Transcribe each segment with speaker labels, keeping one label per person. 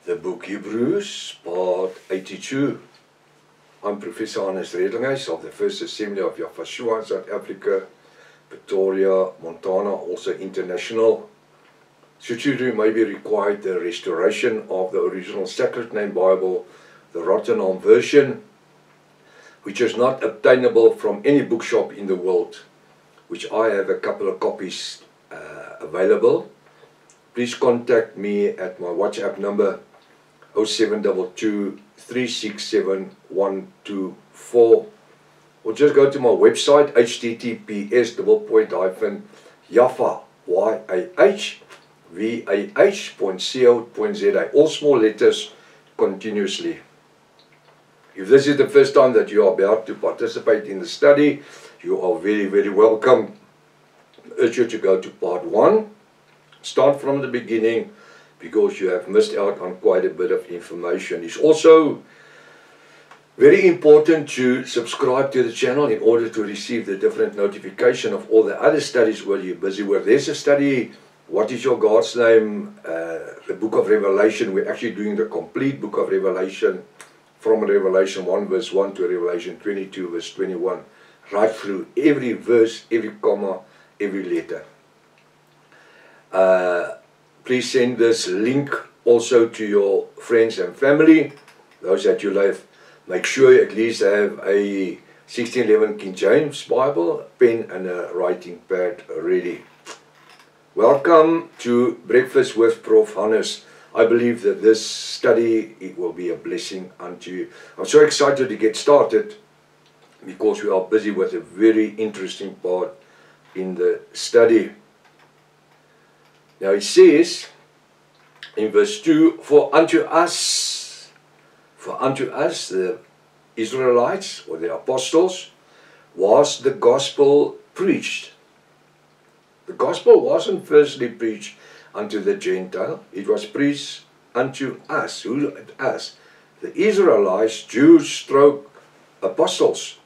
Speaker 1: The book Hebrews, part 82. I'm Professor Hannes Redlinghuys of the First Assembly of Yafashua, South Africa, Pretoria, Montana, also international. Should you maybe require the restoration of the original Sacred Name Bible, the Rotterdam version, which is not obtainable from any bookshop in the world, which I have a couple of copies available, please contact me at my WhatsApp number 0722 367 124, or just go to my website https://yafah.co.za, all small letters continuously. If this is the first time that you are about to participate in the study, you are very, very welcome. I urge you to go to part 1, start from the beginning, because you have missed out on quite a bit of information. It's also very important to subscribe to the channel in order to receive the different notification of all the other studies where you're busy with. There's a study, What is Your God's Name? The Book of Revelation. We're actually doing the complete Book of Revelation, from Revelation 1 verse 1 to Revelation 22 verse 21, right through every verse, every comma, every letter. Please send this link also to your friends and family, those that you love. Make sure you at least have a 1611 King James Bible, a pen and a writing pad ready. Welcome to Breakfast with Prof. Hannes. I believe that this study, it will be a blessing unto you. I'm so excited to get started because we are busy with a very interesting part in the study. Now it says in verse 2, For unto us, the Israelites, or the apostles, was the gospel preached. The gospel wasn't firstly preached unto the Gentile, it was preached unto us. Who? Us. The Israelites, Jews stroke apostles,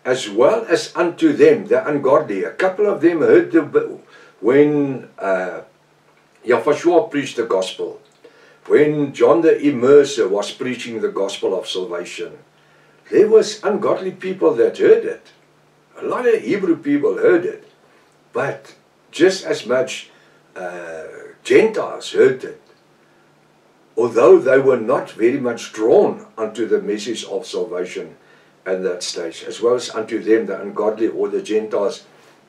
Speaker 1: as well as unto them, the ungodly. A couple of them heard when Yafashua preached the gospel, when John the Immerser was preaching the gospel of salvation, there was ungodly people that heard it. A lot of Hebrew people heard it, but just as much Gentiles heard it, although they were not very much drawn unto the message of salvation at that stage, as well as unto them, the ungodly or the Gentiles.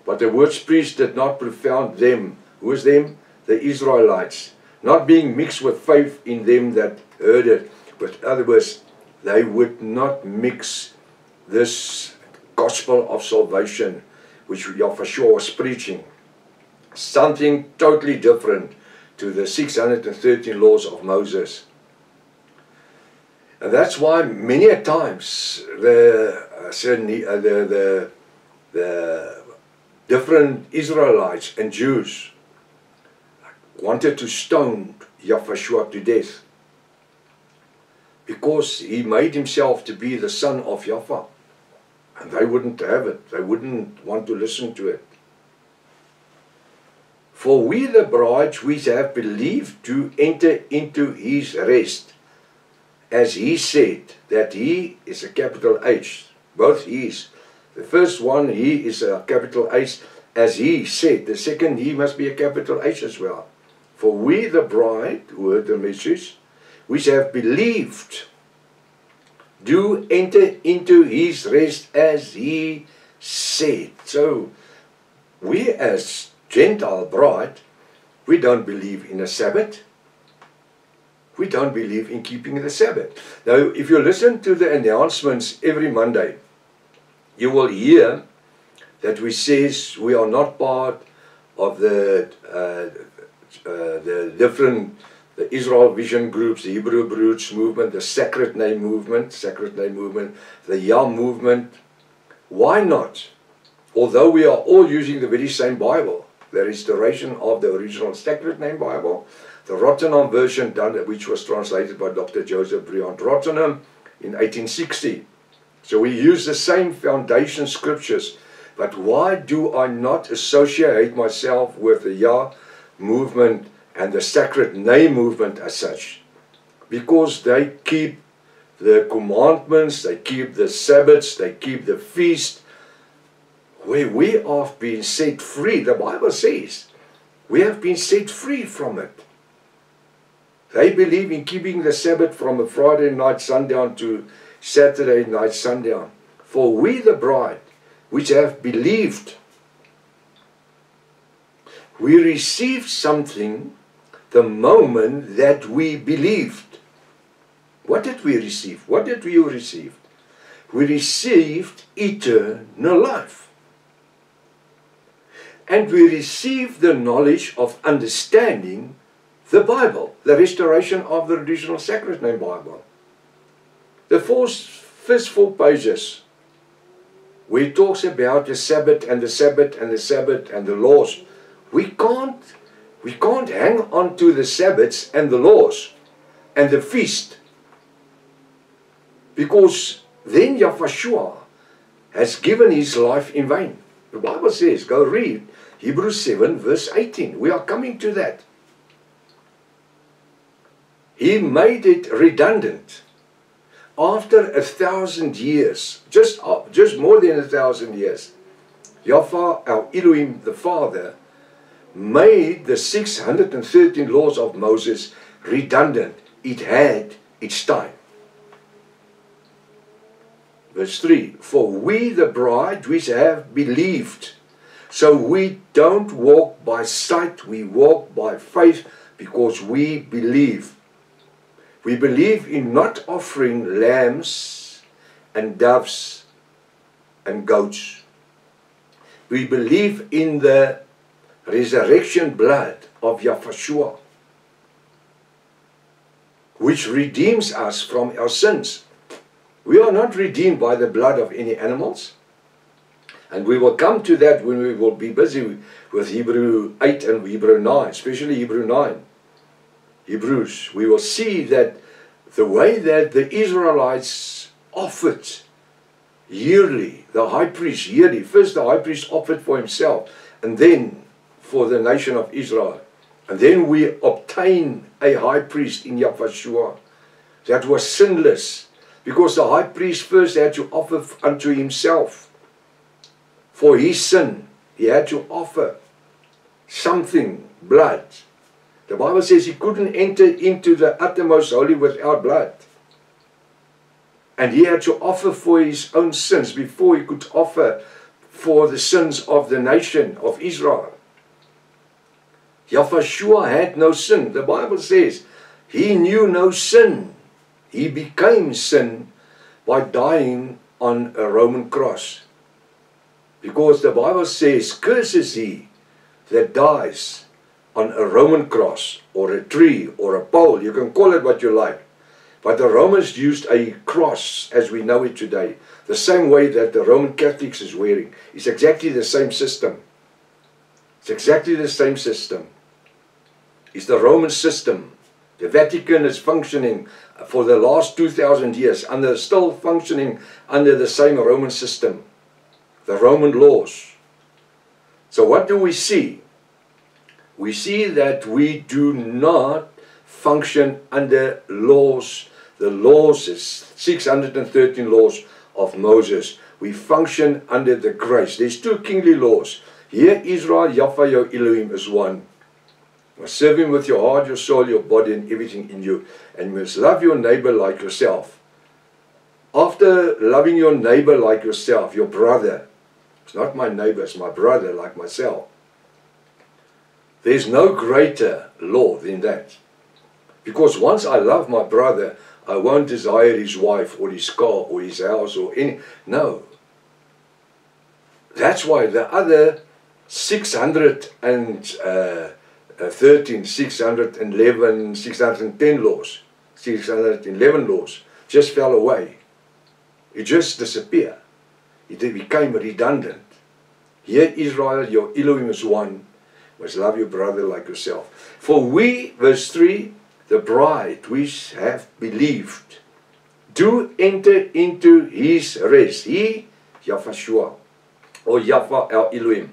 Speaker 1: But the words preached did not profound them. Who is them? The Israelites. Not being mixed with faith in them that heard it. With other words, they would not mix this gospel of salvation, which Yafashua was preaching. Something totally different to the 613 laws of Moses. And that's why many a times the different Israelites and Jews wanted to stone Yafashua to death, because he made himself to be the son of Yafah, and they wouldn't have it. They wouldn't want to listen to it. For we the bride which have believed to enter into his rest, as he said, that he is a capital H, both he's. The first one, he is a capital H, as he said. The second, he must be a capital H as well. For we the bride, who heard the message, which have believed, do enter into his rest, as he said. So, we as Gentile bride, we don't believe in a Sabbath. We don't believe in keeping the Sabbath. Now, if you listen to the announcements every Monday, you will hear that we says we are not part of the Israel Vision groups, the Hebrew Roots movement, the Sacred Name movement, the Yah movement. Why not? Although we are all using the very same Bible, the restoration of the original Sacred Name Bible, the Rotterdam version, which was translated by Dr. Joseph Briand Rotterdam in 1860. So we use the same foundation scriptures, but why do I not associate myself with the Yah movement and the Sacred Name movement as such, because they keep the commandments, they keep the Sabbaths, they keep the feast, where we have been set free. The Bible says we have been set free from it. They believe in keeping the Sabbath from a Friday night sundown to Saturday night sundown. For we the bride, which have believed, we received something the moment that we believed. What did we receive? What did we receive? We received eternal life. And we received the knowledge of understanding the Bible, the restoration of the original Sacred Name Bible. The first 4 pages, where it talks about the Sabbath and the Sabbath and the Sabbath and the laws. We can't hang on to the Sabbaths and the laws and the feast, because then Yahushua has given his life in vain. The Bible says, go read Hebrews 7 verse 18. We are coming to that. He made it redundant. After 1,000 years, just more than 1,000 years, Yahweh, our Elohim, the Father, made the 613 laws of Moses redundant. It had its time. Verse 3, for we the bride which have believed. So we don't walk by sight, we walk by faith, because we believe. We believe in not offering lambs and doves and goats. We believe in the resurrection blood of Yahushua, which redeems us from our sins. We are not redeemed by the blood of any animals. And we will come to that when we will be busy with Hebrew 8 and Hebrew 9, especially Hebrew 9. Hebrews, we will see that the way that the Israelites offered yearly, the high priest yearly, first the high priest offered for himself, and then for the nation of Israel. And then we obtain a high priest in Yahushua that was sinless, because the high priest first had to offer unto himself for his sin. He had to offer something, blood. The Bible says he couldn't enter into the uttermost holy without blood. And he had to offer for his own sins before he could offer for the sins of the nation of Israel. Yahushua had no sin. The Bible says he knew no sin. He became sin by dying on a Roman cross. Because the Bible says, cursed is he that dies on a Roman cross, or a tree, or a pole. You can call it what you like. But the Romans used a cross as we know it today. The same way that the Roman Catholics is wearing. It's exactly the same system. It's exactly the same system. It's the Roman system. The Vatican is functioning for the last 2,000 years, still functioning under the same Roman system. The Roman laws. So what do we see? We see that we do not function under laws. The laws is 613 laws of Moses. We function under the grace. There's 2 kingly laws. Here Israel, Yahweh, your Elohim is one. You must serve him with your heart, your soul, your body, and everything in you. And you must love your neighbor like yourself. After loving your neighbor like yourself, your brother, it's not my neighbor, it's my brother like myself. There's no greater law than that. Because once I love my brother, I won't desire his wife or his car or his house or any. No. That's why the other 613, 611, 610 laws, 611 laws just fell away. It just disappeared. It became redundant. Here Israel, your Elohim is one. You must love your brother like yourself. For we, verse 3, the bride which have believed, do enter into his rest. He, Yahushua, or Yahweh our Elohim,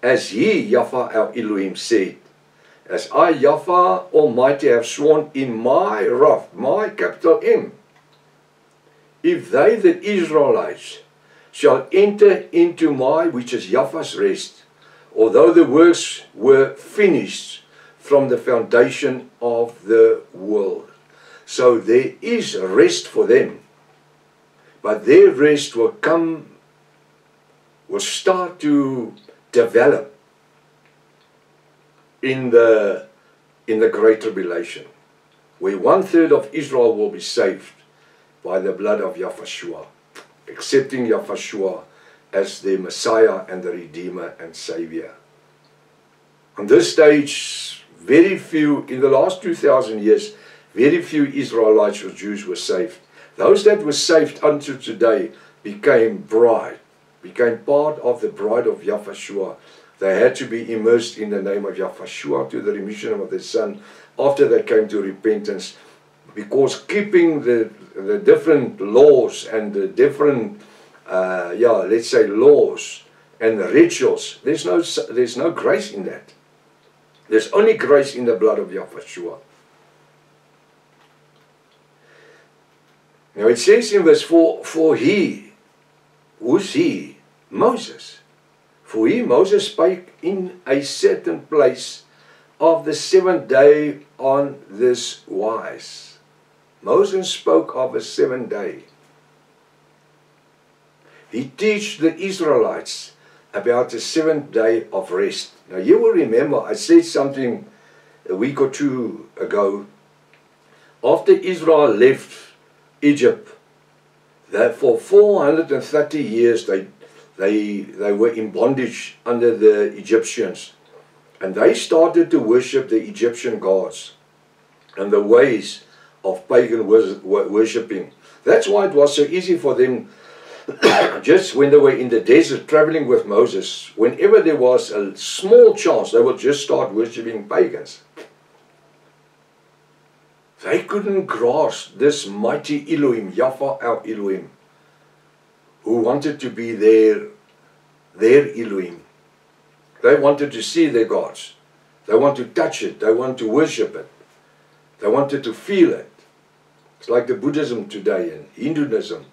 Speaker 1: as he, Yahweh our Elohim, said. as I, Yahweh Almighty, have sworn in my wrath, my capital M, if they, the Israelites, shall enter into my, which is Yahweh's rest, although the works were finished from the foundation of the world. So there is rest for them, but their rest will start to develop in the Great Tribulation, where 1/3 of Israel will be saved by the blood of Yahushua, accepting Yahushua as their Messiah and the Redeemer and Savior. On this stage, very few, in the last 2,000 years, very few Israelites or Jews were saved. Those that were saved unto today became part of the bride of Yahushua. They had to be immersed in the name of Yahushua to the remission of their sin after they came to repentance, because keeping the different laws and the different, let's say laws and the rituals, there's no grace in that. There's only grace in the blood of Yahushua. Now it says in verse 4, for he, who's he? Moses. For he, Moses, spake in a certain place of the 7th day on this wise. Moses spoke of a 7th day. He teach the Israelites about the 7th day of rest. Now you will remember I said something a week or two ago. After Israel left Egypt, that for 430 years they were in bondage under the Egyptians, and they started to worship the Egyptian gods and the ways of pagan worshipping. That's why it was so easy for them, just when they were in the desert traveling with Moses, whenever there was a small chance, they would just start worshipping pagans. They couldn't grasp this mighty Elohim, Yahweh our Elohim, who wanted to be their Elohim. They wanted to see their gods. They want to touch it. They want to worship it. They wanted to feel it. It's like the Buddhism today and Hinduism.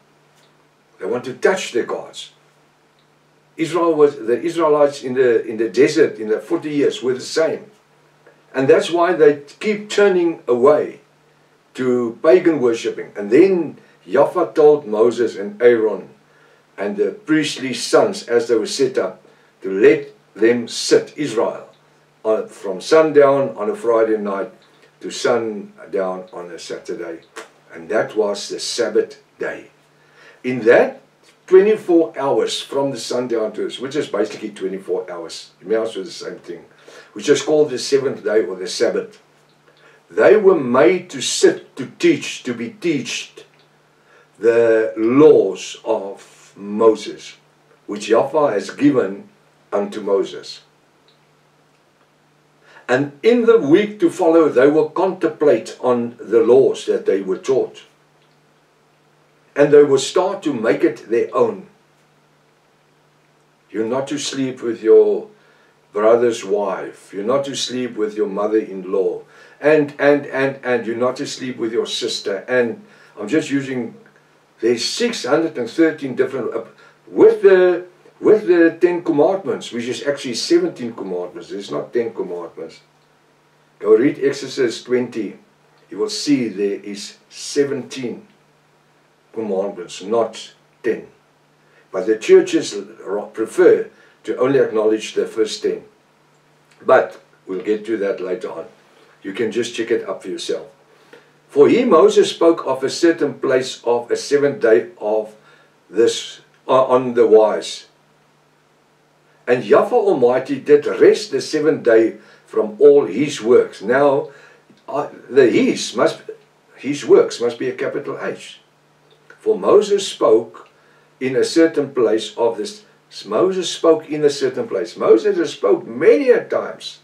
Speaker 1: They want to touch their gods. The Israelites in the desert in the 40 years were the same. And that's why they keep turning away to pagan worshipping. And then Yahweh told Moses and Aaron and the priestly sons, as they were set up, to let them sit, Israel, from sundown on a Friday night to sundown on a Saturday. And that was the Sabbath day. In that 24 hours from the sundown to us, which is basically 24 hours, it amounts to the same thing, which is called the 7th day or the Sabbath, they were made to sit, to teach, to be taught the laws of Moses, which Yahweh has given unto Moses. And in the week to follow, they will contemplate on the laws that they were taught. And they will start to make it their own. You're not to sleep with your brother's wife. You're not to sleep with your mother-in-law. And you're not to sleep with your sister. And I'm just using, there's 613 different, with the 10 commandments, which is actually 17 commandments. There's not 10 commandments. Go read Exodus 20. You will see there is 17 commandments, not 10. But the churches prefer to only acknowledge the first 10. But we'll get to that later on. You can just check it up for yourself. For he, Moses, spoke of a certain place of a 7th day of this on the wise. And Yahweh Almighty did rest the 7th day from all his works. Now, his works must be a capital H. For Moses spoke in a certain place of this. Moses spoke in a certain place. Moses has spoke many a times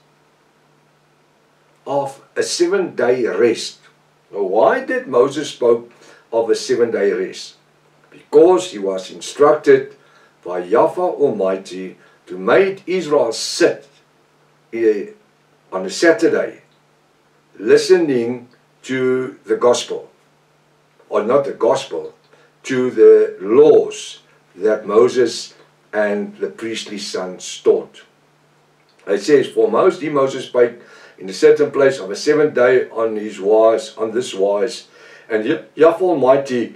Speaker 1: of a 7th day rest. Now, why did Moses spoke of a 7th day rest? Because he was instructed by Yahweh Almighty to make Israel sit on a Saturday listening to the gospel, or not the gospel, to the laws that Moses and the priestly sons taught. It says, for Moses spake in a certain place of a 7th day on this wise, and Yahweh Almighty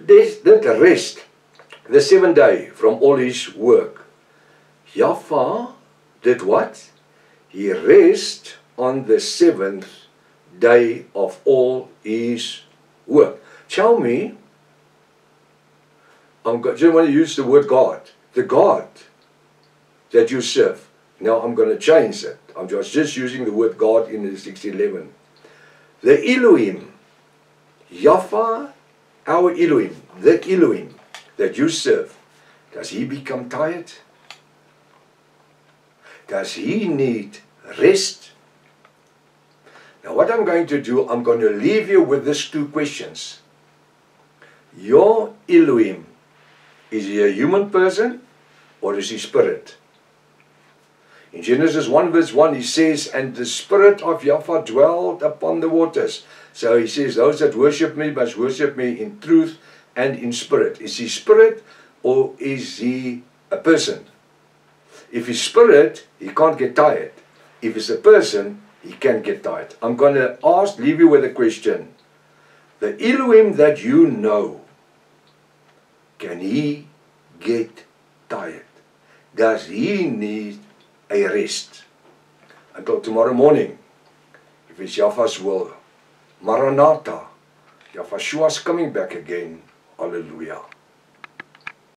Speaker 1: did rest the 7th day from all his work. Yahweh did what? He rest on the 7th day of all his work. Tell me, I just want to use the word God. The God that you serve. Now I'm going to change it. I'm just using the word God in the 1611. The Elohim, Yahweh, our Elohim, the Elohim that you serve, does he become tired? Does he need rest? Now what I'm going to do, I'm going to leave you with these 2 questions. Your Elohim, is he a human person or is he spirit? In Genesis 1 verse 1 he says, and the Spirit of Yahweh dwelled upon the waters. So he says, those that worship me must worship me in truth and in spirit. Is he spirit or is he a person? If he's spirit, he can't get tired. If he's a person, he can get tired. I'm going to leave you with a question. The Elohim that you know, can he get tired? Does he need a rest? Until tomorrow morning, if it's Yahweh's will, Maranatha, Yahweh is coming back again. Hallelujah.